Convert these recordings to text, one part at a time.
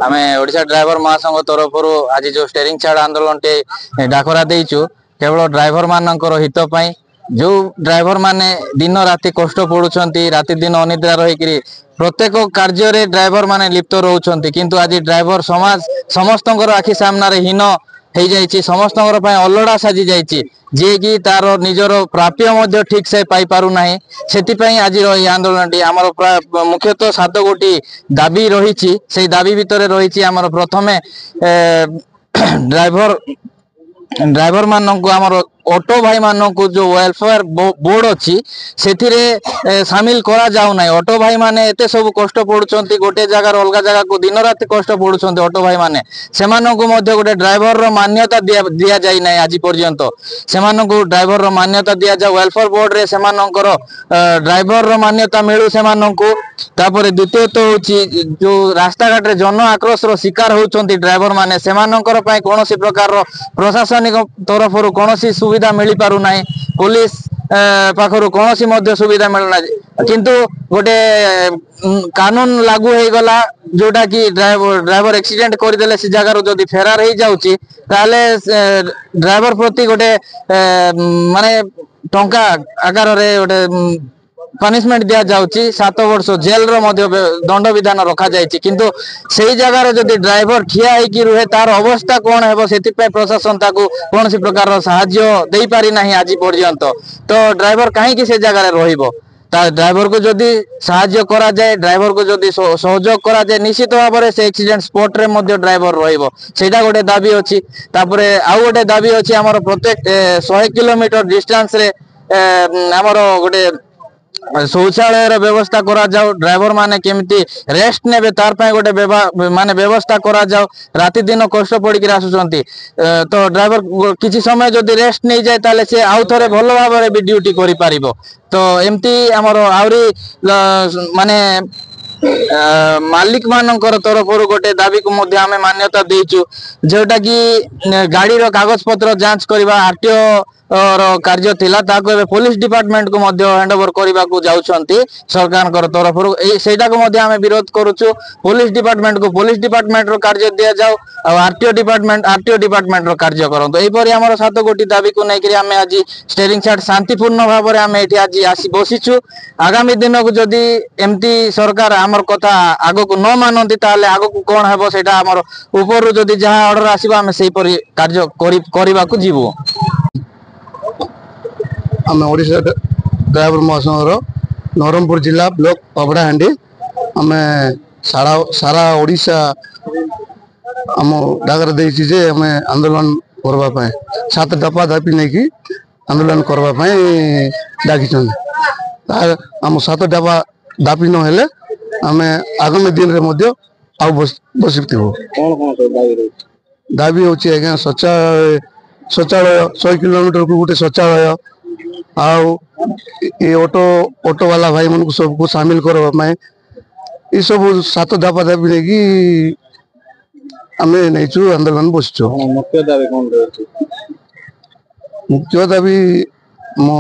आम ओडिशा ड्राइवर महासंघ तरफ आज जो स्टेरिंग छाड़ आंदोलन टे डाकरा देचु केवल ड्राइवर मानकर हित पाई जो ड्राइवर माने दिन राति कष्ट पड़ुछंती राति दिन अनिद्रा रही प्रत्येक कार्य रे ड्राइवर माने लिप्त रहउछंती किंतु आज ड्राइवर समाज समस्तंकर आखि सामना रे हीन हो जाइए समस्त अलड़ा साजी जाइए जी कि तार निजर प्राप्य मध्य ठीक से पाई पारु नाही सेतिपई आज आंदोलन टी आमर मुख्यतः 7 गोटी दाबी रही से दाबी भितर रही आमर प्रथमे ड्राइवर मानक आमर ऑटो भाई मानक जो वेलफेयर बोर्ड अच्छी से सामिल करा जाऊ ना ऑटो भाई माने एते सब कष्ट पड़ुचंती गोटे जगह अलग जगह को दिन रात कष्ट पड़ुचंती ऑटो भाई माने सेमानंकु मध्य गोटे ड्राइवर रो मान्यता दिया जाई नै आज पर्यंत सेमानंकु ड्राइवर रो मान्यता दिया जा वेलफेयर बोर्ड रे सेमानंकर ड्राइवर रो मान्यता मिलू सेमानंकु तापर द्वितीय तो होची जो रास्ता घाट रे जन आक्रोश रो शिकार होचंती ड्राइवर माने सेमानंकर पय कोनोसी प्रकार रो प्रशासनिक तरफ रो कोनोसी सुविधा मिली पारु नाही पुलिस पाखरु कोनोसी मध्य सुविधा मिलना किंतु गोटे कानून लागू हो गला जोटा कि ड्राइवर एक्सीडेंट कर देले से जगह रो जदी फेरार हो जाउची ताले ड्राइवर प्रति गोटे माने टंका आकार रे गोटे पनिशमेंट दिया जाउची 7 वर्ष जेल रो मध्य दंड विधान रखा जायछि किंतु सेही जगह रे जदी ड्राइवर ठिया होई कि रुहे तार अवस्था कोन हेबो सेति पे प्रशासन ताकू कोनसी प्रकार रो सहाय्य देई पारि नाही आज पर्यंत तो ड्राइवर काहे कि से जगह रे रहिबो ता ड्राइवर को जदी सहाय्य करा जाए ड्राइवर को जदी सहयोग करा जाए निश्चित भाव से एक्सीडेंट स्पॉट रे मध्य ड्राइवर रहिबो सेटा गोटे दाबी अछि तापरे आउ गोटे दाबी अछि हमर प्रत्येक 100 किलोमीटर डिस्टेंस रे हमर गोटे शौचालय व्यवस्था करा जाओ ड्राइवर माने केमती रेस्ट नेबे तार पय गोटे माने व्यवस्था करा जाओ राति दिन कष्ट पड़ी के आसुचंती तो ड्राइवर किछि समय जदी रेस्ट नै जाय ताले से आउ थरे भलो भाव रे भी ड्यूटी करि पारिबो तो एमती हमर आउरी माने मालिक मानकर तरफ गोटे दाबी को मध्य आमे मान्यता देइचु जेटा कि गाड़ी रो कागज पत्र जांच करबा आरटीओ कार्य थिला ताको एबे पुलिस डिपार्टमेंट को मध्य हैंडओवर करबा को जाउछंती सरकार कर तरफ सेटा को मध्य आमे विरोध करूछु पुलिस डिपार्टमेंट रो कार्य दिया जाऊ आ आरटीओ डिपार्टमेंट रो कार्य करंतो एई परि हमर 7 गोटी दाबी को नै करी आमे आज स्टेरिंग छाड़ शांतिपूर्ण भाव रे आमे एठी आज आसी बसिछु आगामी दिन को जदी एमती सरकार हमर कथा आगो को न मानंती ताले आगो को कोन हेबो सेटा हमर ऊपर रो जदी जहा ऑर्डर आसीबो आमे सेई परि कार्य करबा को जीवो आम ओडिशा ड्राइवर महासंघर नवरंगपुर जिला ब्लॉक पबड़ाहांडी आम सारा ओडिशा आम डाकर देछि जे आम आंदोलन करबा 7 दफा दाबी नहीं कि आंदोलन करबा डाकी आम 7 दफा दाबी न हेले आम आगामी दिन रे मध्य आ बसिथिबो दाबी होछि आज्ञा शौचालय 100 किलोमीटर को गोटे शौचालय आउ ये ऑटो वाला भाई मन को सबको शामिल करबा ये सब 7 दफा दाबी नहीं कि आमे नैचु आंदोलन बसचो मुख्य दाबी कोन रहछि मुख्य दाबी मो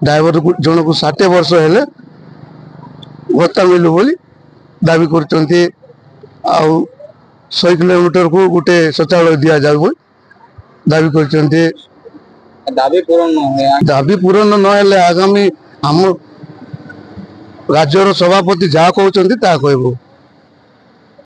ड्राइवर जन को 60 वर्ष हेले भत्ता मिलू बोली दाबी करचंती आउ 100 किलोमीटर को गोटे शौचालय दिया जाऊ दाबी करचंती दाबी पूरण न हेले आगामी हम राज्यर सभापति जहाँ कहते ता कहबो।